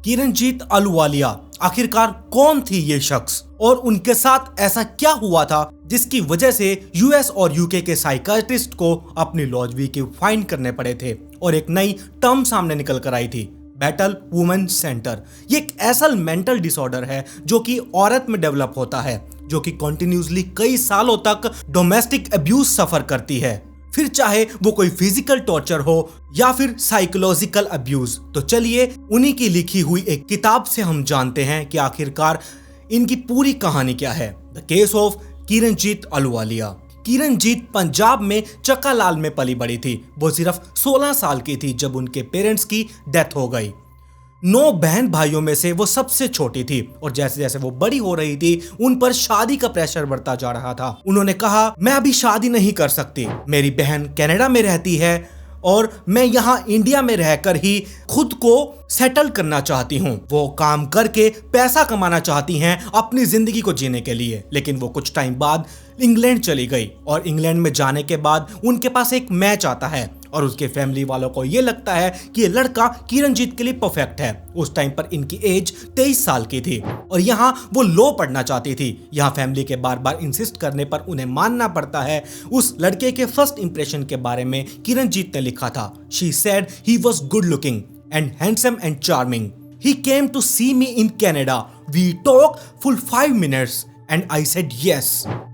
किरणजीत अहलूवालिया आखिरकार कौन थी ये शख्स और उनके साथ ऐसा क्या हुआ था जिसकी वजह से यूएस और यूके के साइकियाट्रिस्ट को अपनी लॉजवी के फाइन करने पड़े थे और एक नई टर्म सामने निकल कर आई थी, बैटल वुमेन सेंटर। ये एक ऐसा मेंटल डिसऑर्डर है जो कि औरत में डेवलप होता है, जो कि कंटिन्यूसली कई सालों तक डोमेस्टिक अब्यूज सफर करती है, फिर चाहे वो कोई फिजिकल टॉर्चर हो या फिर साइकोलॉजिकल अब्यूज। तो चलिए उन्हीं की लिखी हुई एक किताब से हम जानते हैं कि आखिरकार इनकी पूरी कहानी क्या है। The case of Kiranjit Ahluwalia. Kiranjit Punjab में चकालाल में पली बड़ी थी। वो सिर्फ 16 साल की थी जब उनके पेरेंट्स की डेथ हो गई। 9 बहन भाइयों में से वो सबसे छोटी थी और जैसे जैसे वो बड़ी हो रही थी उन पर शादी का प्रेशर बढ़ता जा रहा था। उन्होंने कहा, मैं अभी शादी नहीं कर सकती, मेरी बहन कनाडा में रहती है और मैं यहाँ इंडिया में रहकर ही खुद को सेटल करना चाहती हूँ। वो काम करके पैसा कमाना चाहती हैं अपनी जिंदगी को जीने के लिए। लेकिन वो कुछ टाइम बाद इंग्लैंड चली गई और इंग्लैंड में जाने के बाद उनके पास एक मैच आता है और उसके फैमिली वालों को ये लगता है कि ये लड़का किरणजीत के लिए परफेक्ट है। उस टाइम पर इनकी एज 23 साल की थी और यहाँ वो लॉ पढ़ना चाहती थी। यहाँ फैमिली के बार बार इंसिस्ट करने पर उन्हें मानना पड़ता है। उस लड़के के फर्स्ट इंप्रेशन के बारे में किरणजीत ने लिखा था, she said he was good looking and handsome and charming. He came to see me in Canada. We talked full 5 minutes and I said yes.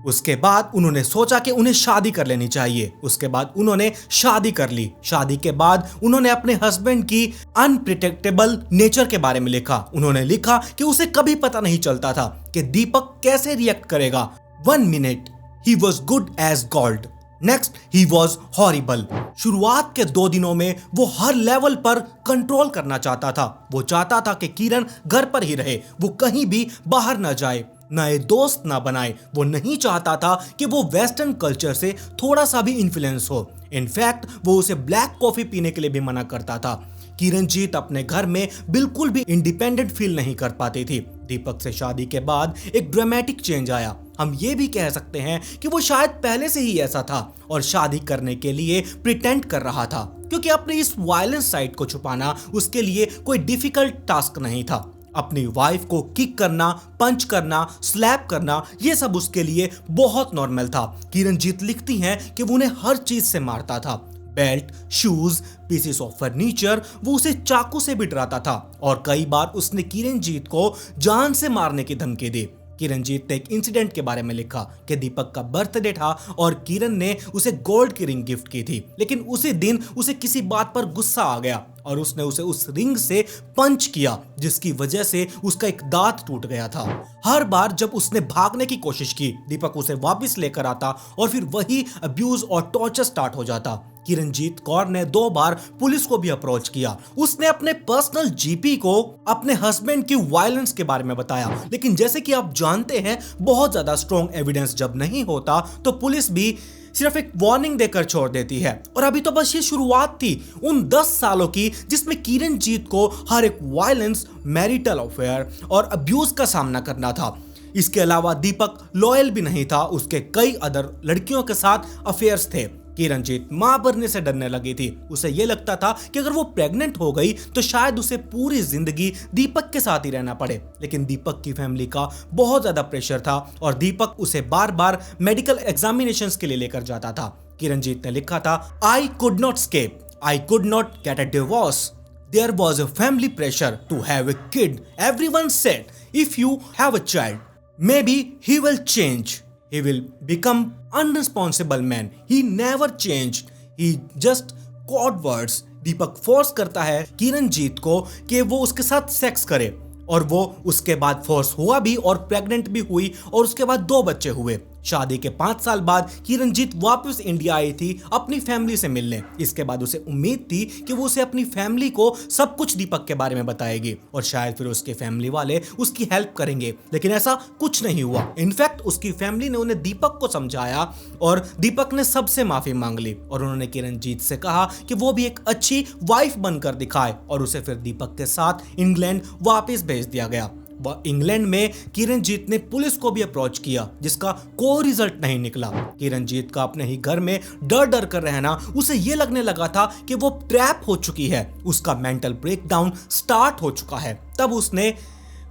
उसके बाद उन्होंने सोचा कि उन्हें शादी कर लेनी चाहिए। उसके बाद उन्होंने शादी कर ली। शादी के बाद उन्होंने अपने हस्बैंड की अनप्रिडिक्टेबल नेचर के बारे में लिखा। उन्होंने लिखा कि उसे कभी पता नहीं चलता था कि दीपक कैसे रिएक्ट करेगा। 1 minute he was good as gold. Next he was horrible. शुरुआत के 2 दिनों में वो हर लेवल पर कंट्रोल करना चाहता था। वो चाहता था कि किरण घर पर ही रहे, वो कहीं भी बाहर ना जाए, नए दोस्त ना बनाए। वो नहीं चाहता था कि वो वेस्टर्न कल्चर से थोड़ा सा भी इन्फ्लुएंस हो। इनफैक्ट वो उसे ब्लैक कॉफी पीने के लिए भी मना करता था। किरणजीत अपने घर में बिल्कुल भी इंडिपेंडेंट फील नहीं कर पाती थी। दीपक से शादी के बाद एक ड्रामेटिक चेंज आया। हम ये भी कह सकते हैं कि वो शायद पहले से ही ऐसा था और शादी करने के लिए प्रिटेंड कर रहा था, क्योंकि अपनी इस वायलेंस साइड को छुपाना उसके लिए कोई डिफिकल्ट टास्क नहीं था। अपनी वाइफ को किक करना, पंच करना, स्लैप करना, ये सब उसके लिए बहुत नॉर्मल था। किरणजीत लिखती हैं कि वो उन्हें हर चीज से मारता था, belt, shoes, pieces of furniture. वो उसे चाकू से भी डराता था और कई बार उसने किरणजीत को जान से मारने की धमकी दी। किरणजीत ने एक इंसिडेंट के बारे में लिखा कि दीपक का बर्थडे था और किरण ने उसे गोल्ड की रिंग गिफ्ट की थी, लेकिन उसी दिन उसे किसी बात पर गुस्सा आ गया और उसने उसे उस रिंग से पंच किया, जिसकी वजह से उसका एक दांत टूट गया था। हर बार जब उसने भागने की कोशिश की, दीपक उसे वापस लेकर आता और फिर वही अब्यूज और टॉर्चर स्टार्ट हो जाता। किरणजीत कौर ने 2 बार पुलिस को भी अप्रोच किया। उसने अपने पर्सनल जीपी को अपने हस्बैंड की वायलेंस के बारे में बताया, लेकिन जैसे कि आप जानते हैं बहुत ज्यादा स्ट्रॉन्ग एविडेंस जब नहीं होता तो पुलिस भी सिर्फ एक वार्निंग देकर छोड़ देती है। और अभी तो बस ये शुरुआत थी उन 10 सालों की जिसमें किरणजीत को हर एक वायलेंस, मैरिटल अफेयर और अब्यूज का सामना करना था। इसके अलावा दीपक लॉयल भी नहीं था, उसके कई अदर लड़कियों के साथ अफेयर्स थे। किरणजीत मां बनने से डरने लगी थी। उसे यह लगता था कि अगर वो प्रेग्नेंट हो गई तो शायद उसे पूरी जिंदगी दीपक के साथ ही रहना पड़े। लेकिन दीपक की फैमिली का बहुत ज्यादा प्रेशर था और दीपक उसे बार बार मेडिकल एग्जामिनेशंस के लिए लेकर जाता था। किरणजीत ने लिखा था, I could not escape, I could not get a divorce, there was a family pressure to have a kid, everyone said if you have a child maybe he will change, he will become unresponsible man, he never changed, he just code words। Deepak force करता है किरणजीत को कि वो उसके साथ sex करे और वो उसके बाद फोर्स हुआ भी और प्रेग्नेंट भी हुई और उसके बाद 2 बच्चे हुए। शादी के 5 साल बाद किरणजीत वापस इंडिया आई थी अपनी फैमिली से मिलने। इसके बाद उसे उम्मीद थी कि वो उसे अपनी फैमिली को सब कुछ दीपक के बारे में बताएगी और शायद फिर उसके फैमिली वाले उसकी हेल्प करेंगे, लेकिन ऐसा कुछ नहीं हुआ। इनफैक्ट उसकी फैमिली ने उन्हें दीपक को समझाया और दीपक ने सबसे माफी मांग ली और उन्होंने किरणजीत से कहा कि वो भी एक अच्छी वाइफ बनकर दिखाए और उसे फिर दीपक के साथ इंग्लैंड वापस भेज दिया गया। वह इंग्लैंड में किरणजीत ने पुलिस को भी अप्रोच किया, जिसका कोई रिजल्ट नहीं निकला। किरणजीत का अपने ही घर में डर डर कर रहना उसे ये लगने लगा था कि वो ट्रैप हो चुकी है, उसका मेंटल ब्रेकडाउन स्टार्ट हो चुका है। तब उसने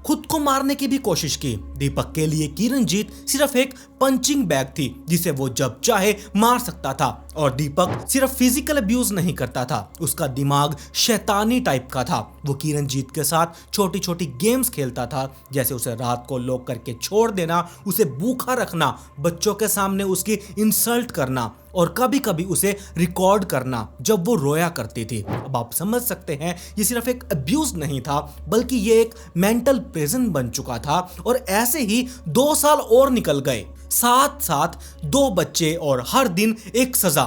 खुद को मारने की भी कोशिश की। दीपक के लिए किरणजीत सिर्फ एक पंचिंग बैग थी जिसे वो जब चाहे मार सकता था, और दीपक सिर्फ फिजिकल अब्यूज नहीं करता था, उसका दिमाग शैतानी टाइप का था। वो किरणजीत के साथ छोटी छोटी गेम्स खेलता था, जैसे उसे रात को लॉक करके छोड़ देना, उसे भूखा रखना, बच्चों के सामने उसकी इंसल्ट करना और कभी कभी उसे रिकॉर्ड करना जब वो रोया करती थी। अब आप समझ सकते हैं ये सिर्फ एक अब्यूज नहीं था, बल्कि ये एक मेंटल प्रिजन बन चुका था। और ऐसे ही 2 साल और निकल गए, साथ साथ 2 बच्चे और हर दिन एक सजा।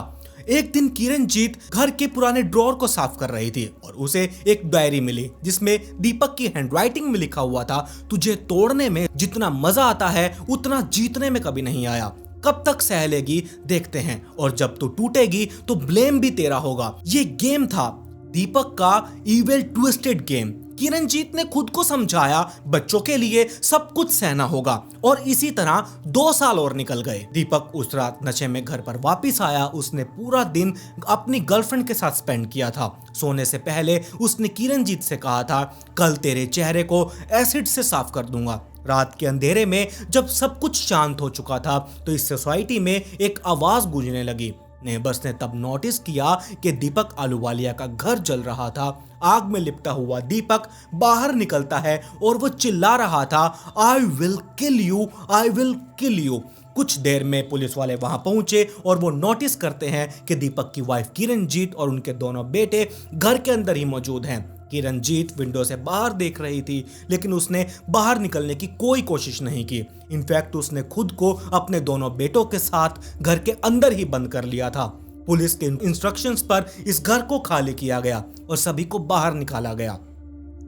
एक दिन किरणजीत घर के पुराने ड्रॉर को साफ कर रही थी और उसे एक डायरी मिली जिसमें दीपक की हैंडराइटिंग में लिखा हुआ था, तुझे तोड़ने में जितना मजा आता है उतना जीतने में कभी नहीं आया। कब तक सह लेगी देखते हैं, और जब तू टूटेगी तो ब्लेम भी तेरा होगा। ये गेम था दीपक का इविल ट्विस्टेड गेम। किरणजीत ने खुद को समझाया बच्चों के लिए सब कुछ सहना होगा, और इसी तरह 2 साल और निकल गए। दीपक उस रात नशे में घर पर वापस आया। उसने पूरा दिन अपनी गर्लफ्रेंड के साथ स्पेंड किया था। सोने से पहले उसने किरणजीत से कहा था, कल तेरे चेहरे को एसिड से साफ कर दूंगा। रात के अंधेरे में जब सब कुछ शांत हो चुका था तो इस सोसाइटी में एक आवाज गूंजने लगी। नेबर्स ने तब नोटिस किया कि दीपक आलूवालिया का घर जल रहा था। आग में लिपटा हुआ दीपक बाहर निकलता है और वो चिल्ला रहा था, I will kill you, I will kill you. कुछ देर में पुलिस वाले वहां पहुंचे और वो नोटिस करते हैं कि दीपक की वाइफ किरणजीत और उनके दोनों बेटे घर के अंदर ही मौजूद हैं। किरणजीत विंडो से बाहर देख रही थी, लेकिन उसने बाहर निकलने की कोई कोशिश नहीं की। इनफैक्ट उसने खुद को अपने दोनों बेटों के साथ घर के अंदर ही बंद कर लिया था। पुलिस के इंस्ट्रक्शंस पर इस घर को खाली किया गया और सभी को बाहर निकाला गया।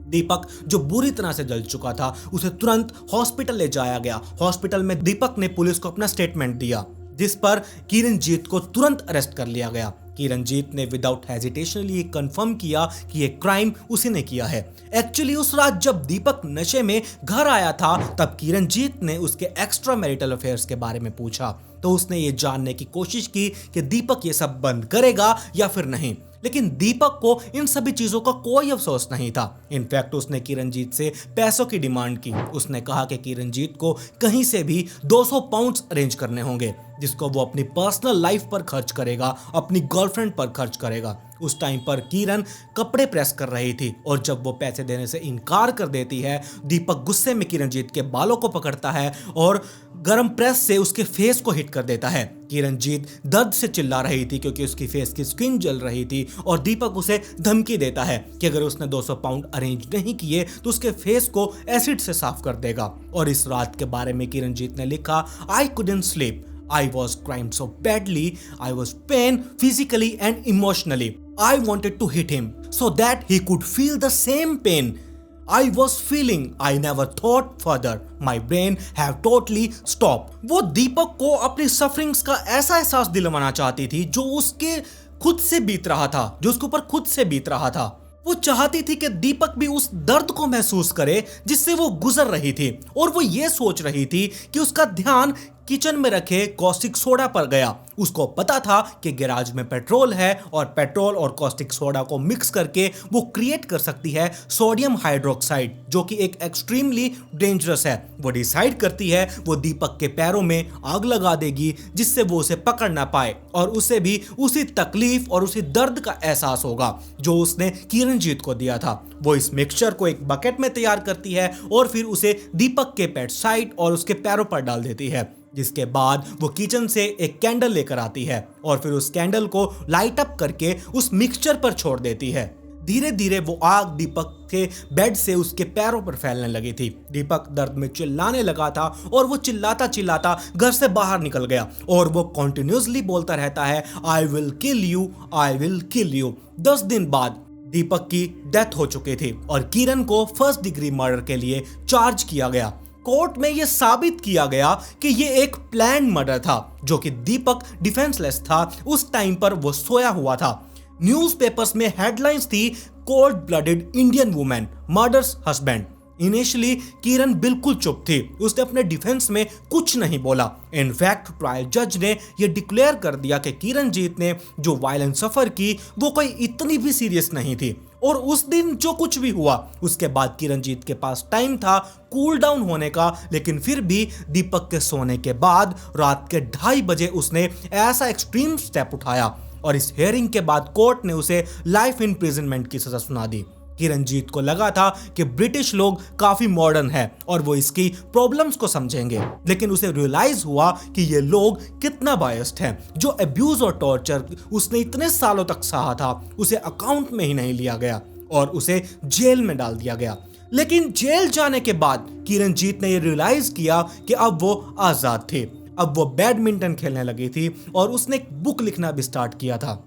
दीपक जो बुरी तरह से जल चुका था उसे तुरंत हॉस्पिटल ले जाया गया। हॉस्पिटल में दीपक ने पुलिस को अपना स्टेटमेंट दिया, जिस पर किरणजीत को तुरंत अरेस्ट कर लिया गया। किरणजीत ने विदाउट हेजिटेशन ये कंफर्म किया कि ये क्राइम उसी ने किया है। एक्चुअली उस रात जब दीपक नशे में घर आया था तब किरणजीत ने उसके एक्स्ट्रा मैरिटल अफेयर्स के बारे में पूछा, तो उसने ये जानने की कोशिश की कि दीपक ये सब बंद करेगा या फिर नहीं। लेकिन दीपक को इन सभी चीजों का कोई अफसोस नहीं था। इनफैक्ट उसने किरणजीत से पैसों की डिमांड की। उसने कहा कि किरणजीत को कहीं से भी 200 पाउंड्स अरेंज करने होंगे, जिसको वो अपनी पर्सनल लाइफ पर खर्च करेगा, अपनी गर्लफ्रेंड पर खर्च करेगा। उस टाइम पर किरण कपड़े प्रेस कर रही थी और जब वो पैसे देने से इनकार कर देती है, दीपक गुस्से में किरणजीत के बालों को पकड़ता है और गरम प्रेस से उसके फेस को हिट कर देता है। किरणजीत दर्द से चिल्ला रही थी क्योंकि उसकी फेस की स्किन जल रही थी, और दीपक उसे धमकी देता है कि अगर उसने 200 पाउंड अरेंज नहीं किए तो उसके फेस को एसिड से साफ कर देगा। और इस रात के बारे में किरणजीत ने लिखा, I couldn't sleep, I was crying so badly, I was pain physically and emotionally. I wanted to hit him so that he could feel the same pain I was feeling. I never thought further. My brain have totally stopped. वो दीपक को अपनी sufferings का ऐसा एहसास दिलवाना चाहती थी जो उसके खुद से बीत रहा था, जो उसके ऊपर खुद से बीत रहा था। वो चाहती थी कि दीपक भी उस दर्द को महसूस करे जिससे वो गुजर रही थी, और वो ये सोच रही थी कि उसका ध्यान किचन में रखे कॉस्टिक सोडा पर गया। उसको पता था कि गैराज में पेट्रोल है और पेट्रोल और कॉस्टिक सोडा को मिक्स करके वो क्रिएट कर सकती है सोडियम हाइड्रोक्साइड, जो कि एक एक्सट्रीमली डेंजरस है। वो डिसाइड करती है वो दीपक के पैरों में आग लगा देगी जिससे वो उसे पकड़ ना पाए और उसे भी उसी तकलीफ और उसी दर्द का एहसास होगा जो उसने किरणजीत को दिया था। वो इस मिक्सचर को एक बकेट में तैयार करती है और फिर उसे दीपक के पेट साइड और उसके पैरों पर डाल देती है, जिसके बाद वो किचन से एक कैंडल लेकर आती है और फिर उस कैंडल को लाइट अप करके उस मिक्सचर पर छोड़ देती है। धीरे धीरे वो आग दीपक के बेड से उसके पैरों पर फैलने लगी थी। दीपक दर्द में चिल्लाने लगा था और वो चिल्लाता चिल्लाता घर से बाहर निकल गया और वो कॉन्टिन्यूसली बोलता रहता है, I will kill you, I will kill you. 10 दिन बाद दीपक की डेथ हो चुकी थी और किरण को फर्स्ट डिग्री मर्डर के लिए चार्ज किया गया। कोर्ट में यह साबित किया गया कि यह एक प्लान मर्डर था, जो कि दीपक डिफेंसलेस था। उस टाइम पर वो सोया हुआ था। न्यूज़पेपर्स में हेडलाइंस थी, cold blooded Indian women murders husband. Initially Kiran बिल्कुल चुप थी, उसने अपने डिफेंस में कुछ नहीं बोला। इनफैक्ट ट्रायल जज ने यह डिक्लेयर कर दिया कि किरणजीत ने जो वायलेंस सफर की वो कोई इतनी भी सीरियस नहीं थी। और उस दिन जो कुछ भी हुआ उसके बाद किरणजीत के पास टाइम था कूल डाउन होने का, लेकिन फिर भी दीपक के सोने के बाद रात के 2:30 बजे उसने ऐसा एक्सट्रीम स्टेप उठाया और इस हियरिंग के बाद कोर्ट ने उसे लाइफ इम्प्रिजनमेंट की सजा सुना दी। किरणजीत को लगा था कि ब्रिटिश लोग काफी मॉडर्न है और वो इसकी प्रॉब्लम्स को समझेंगे, लेकिन उसे रियलाइज हुआ कि ये लोग कितना बायस्ड हैं। जो अब्यूज और टॉर्चर उसने इतने सालों तक सहा था उसे अकाउंट में ही नहीं लिया गया और उसे जेल में डाल दिया गया। लेकिन जेल जाने के बाद किरणजीत ने ये रियलाइज किया कि अब वो आजाद थे। अब वो बैडमिंटन खेलने लगी थी और उसने एक बुक लिखना भी स्टार्ट किया था।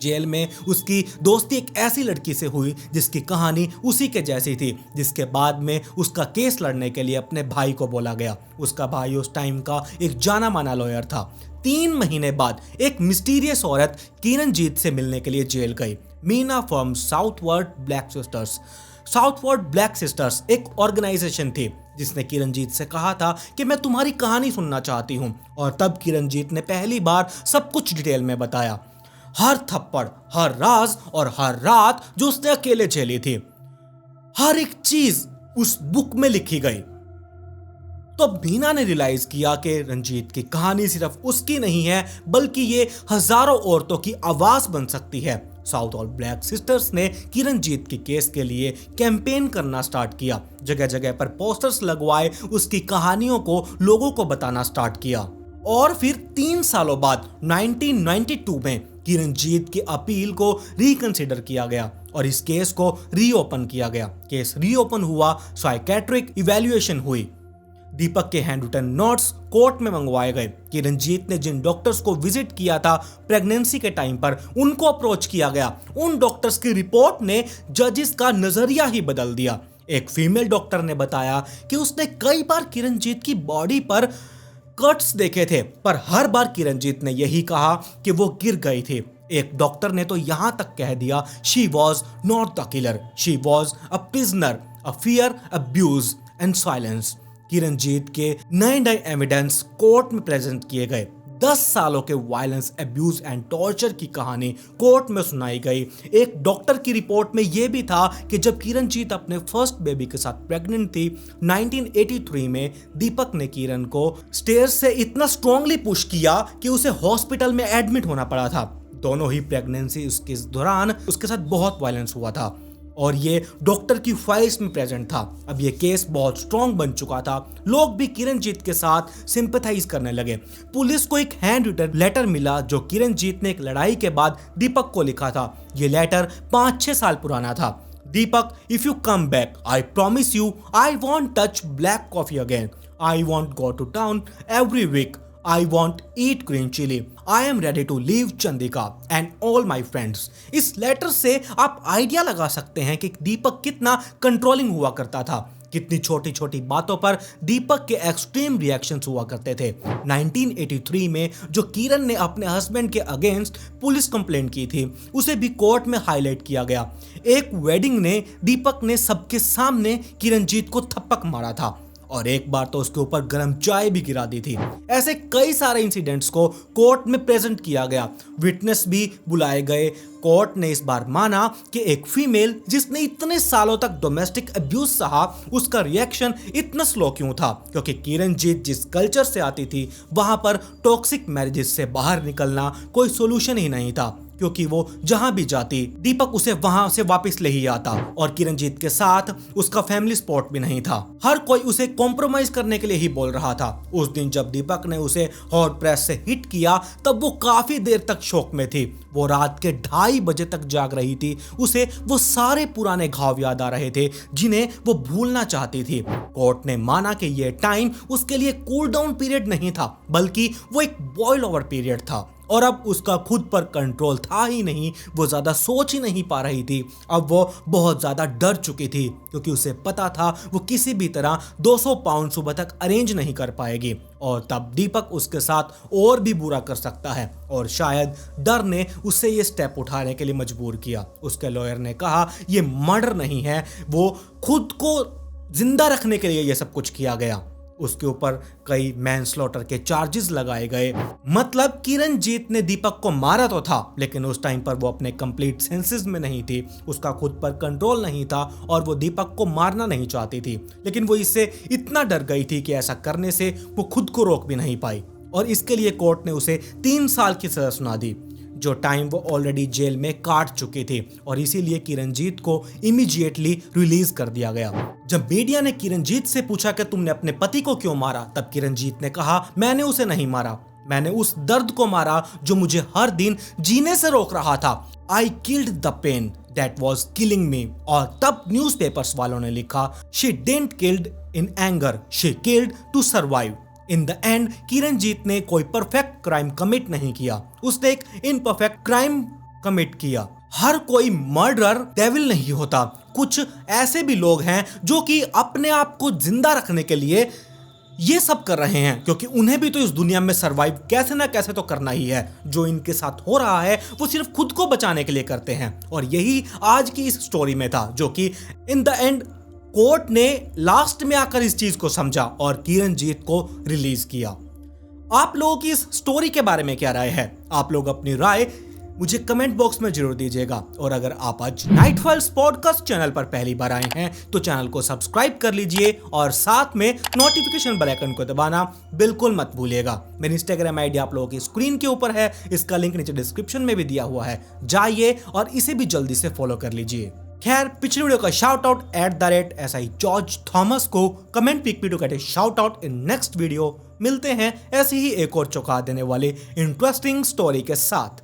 जेल में उसकी दोस्ती एक ऐसी लड़की से हुई जिसकी कहानी उसी के जैसी थी, जिसके बाद में उसका केस लड़ने के लिए अपने भाई को बोला गया। उसका भाई उस टाइम का एक जाना माना लॉयर था। 3 महीने बाद एक मिस्टीरियस औरत किरणजीत से मिलने के लिए जेल गई। Meena from southward black sisters. Southward black sisters एक ऑर्गेनाइजेशन थी जिसने किरणजीत से कहा था कि मैं तुम्हारी कहानी सुनना चाहती हूँ, और तब किरणजीत ने पहली बार सब कुछ डिटेल में बताया। हर थप्पड़, हर राज और हर रात जो उसने अकेले झेली थी, हर एक चीज उस बुक में लिखी गई। तो मीना ने रियलाइज किया कि रंजीत की कहानी सिर्फ उसकी नहीं है बल्कि ये हजारों औरतों की आवाज बन सकती है। साउथ और ब्लैक सिस्टर्स ने किरणजीत के केस के लिए कैंपेन करना स्टार्ट किया। जगह जगह पर पोस्टर्स लगवाए, उसकी कहानियों को लोगों को बताना स्टार्ट किया। और फिर 3 सालों बाद 1992 में किरणजीत की अपील को रिकंसिडर किया गया और इस केस को रीओपन किया गया। केस रीओपन हुआ, साइकेट्रिक इवैल्यूएशन हुई, दीपक के हैंड रिटन नोट्स कोर्ट में मंगवाए गए। किरणजीत ने जिन डॉक्टर्स को विजिट किया था प्रेगनेंसी के टाइम पर, उनको अप्रोच किया गया। उन डॉक्टर्स की रिपोर्ट ने जजेस का नजरिया ही बदल दिया। एक फीमेल डॉक्टर ने बताया कि उसने कई बार किरणजीत की बॉडी पर कट्स देखे थे, पर हर बार किरणजीत ने यही कहा कि वो गिर गई थी। एक डॉक्टर ने तो यहां तक कह दिया, she was not the killer, she was a prisoner, a fear, abuse and silence. Kiranjit के नए एविडेंस कोर्ट में प्रेजेंट किए गए। 10 सालों के वायलेंस, अब्यूज एंड टॉर्चर की कहानी कोर्ट में सुनाई गई। एक डॉक्टर की रिपोर्ट में यह भी था कि जब किरणजीत अपने फर्स्ट बेबी के साथ प्रेग्नेंट थी 1983 में, दीपक ने किरण को स्टेयर्स से इतना स्ट्रांगली पुश किया कि उसे हॉस्पिटल में एडमिट होना पड़ा था। दोनों ही प्रेगनेंसी उसके दौरान उसके साथ बहुत वायलेंस हुआ था और ये डॉक्टर की फाइल्स में प्रेजेंट था। अब ये केस बहुत स्ट्रॉन्ग बन चुका था, लोग भी किरणजीत के साथ सिंपैथाइज करने लगे। पुलिस को एक हैंड रिटन लेटर मिला जो किरणजीत ने एक लड़ाई के बाद दीपक को लिखा था। ये लेटर 5-6 साल पुराना था। Deepak, if you come back, I promise you I won't touch black coffee again, I won't go to town every week, I won't eat green chili. I am ready to leave Chandika and all my friends. इस letter से आप idea लगा सकते हैं कि दीपक कितना controlling हुआ करता था, कितनी छोटी छोटी बातों पर दीपक के एक्सट्रीम रिएक्शंस हुआ करते थे। 1983 में जो किरण ने अपने हस्बैंड के अगेंस्ट पुलिस कंप्लेंट की थी, उसे भी कोर्ट में हाईलाइट किया गया। एक वेडिंग ने दीपक ने सबके सामने किरणजीत को थप्पड़ मारा था और एक बार तो उसके ऊपर गर्म चाय भी गिरा दी थी। ऐसे कई सारे इंसिडेंट्स को कोर्ट में प्रेजेंट किया गया, विटनेस भी बुलाए गए। कोर्ट ने इस बार माना कि एक फीमेल जिसने इतने सालों तक डोमेस्टिक अब्यूज सहा, उसका रिएक्शन इतना स्लो क्यों था, क्योंकि किरणजीत जिस कल्चर से आती थी वहां पर टॉक्सिक मैरिजेस से बाहर निकलना कोई सोल्यूशन ही नहीं था, क्योंकि वो जहां भी जाती दीपक उसे वहां से वापस ले ही आता और किरणजीत के साथ उसका फैमिली सपोर्ट भी नहीं था। हर कोई उसे कॉम्प्रोमाइज करने के लिए ही बोल रहा था। उस दिन जब दीपक ने उसे हॉट प्रेस से हिट किया तब वो काफी देर तक शौक में थी। वो रात के 2:30 बजे तक जाग रही थी। उसे वो सारे पुराने घाव याद आ रहे थे जिन्हें वो भूलना चाहती थी। कोर्ट ने माना कि ये टाइम उसके लिए कूल डाउन पीरियड नहीं था, बल्कि वो एक बॉयल ओवर पीरियड था और अब उसका खुद पर कंट्रोल था ही नहीं। वो ज्यादा सोच ही नहीं पा रही थी। अब वो बहुत ज्यादा डर चुकी थी क्योंकि उसे पता था वो किसी भी तरह 200 पाउंड सुबह तक अरेंज नहीं कर पाएगी और तब दीपक उसके साथ और भी बुरा कर सकता है और शायद डर ने उसे ये स्टेप उठाने के लिए मजबूर किया। उसके लॉयर ने कहा ये मर्डर नहीं है, वो खुद को जिंदा रखने के लिए यह सब कुछ किया गया। उसके ऊपर कई मैनस्लॉटर के चार्जेस लगाए गए। मतलब किरणजीत ने दीपक को मारा तो था, लेकिन उस टाइम पर वो अपने कंप्लीट सेंसेस में नहीं थी, उसका खुद पर कंट्रोल नहीं था और वो दीपक को मारना नहीं चाहती थी। लेकिन वो इससे इतना डर गई थी कि ऐसा करने से वो खुद को रोक भी नहीं पाई और इसके लिए कोर्ट ने उसे 3 साल की सजा सुना दी, जो टाइम वो ऑलरेडी जेल में काट चुकी थी और इसीलिए किरणजीत को इमीडिएटली रिलीज कर दिया गया। जब मीडिया ने किरणजीत से पूछा कि तुमने अपने पति को क्यों मारा, तब किरणजीत ने कहा, मैंने उसे नहीं मारा, मैंने उस दर्द को मारा जो मुझे हर दिन जीने से रोक रहा था। I killed the pain that was killing me. और तब न्यूज़पेपर्स वालों ने लिखा, she didn't killed in anger, she killed to survive. In the end Kiranjit ने कोई परफेक्ट क्राइम कमिट नहीं किया, उसने एक इनपरफेक्ट क्राइम कमिट किया। हर कोई मर्डरर डेविल नहीं होता, कुछ ऐसे भी लोग हैं जो कि अपने आप को जिंदा रखने के लिए ये सब कर रहे हैं, क्योंकि उन्हें भी तो इस दुनिया में सरवाइव कैसे ना कैसे तो करना ही है। जो इनके साथ हो रहा है वो सिर्फ खुद को बचाने के लिए करते हैं और यही आज की इस स्टोरी में था, जो कि इन द एंड कोर्ट ने लास्ट में आकर इस चीज को समझा और किरणजीत को रिलीज किया। आप लोगों की इस स्टोरी के बारे में क्या राय है? आप लोग अपनी राय मुझे कमेंट बॉक्स में जरूर दीजिएगा और अगर आप आज नाइट फाइल्स पॉडकास्ट चैनल पर पहली बार आए हैं तो चैनल को सब्सक्राइब कर लीजिए और साथ में नोटिफिकेशन बेल आइकन को दबाना बिल्कुल मत भूलिएगा। मेरी इंस्टाग्राम आईडी आप लोगों की स्क्रीन के ऊपर है, इसका लिंक नीचे डिस्क्रिप्शन में भी दिया हुआ है, जाइए और इसे भी जल्दी से फॉलो कर लीजिए। खैर, पिछले वीडियो का shout out @SI George Thomas को comment pick to get a shout out in next video. मिलते हैं ऐसे ही एक और चौंका देने वाले इंटरेस्टिंग स्टोरी के साथ।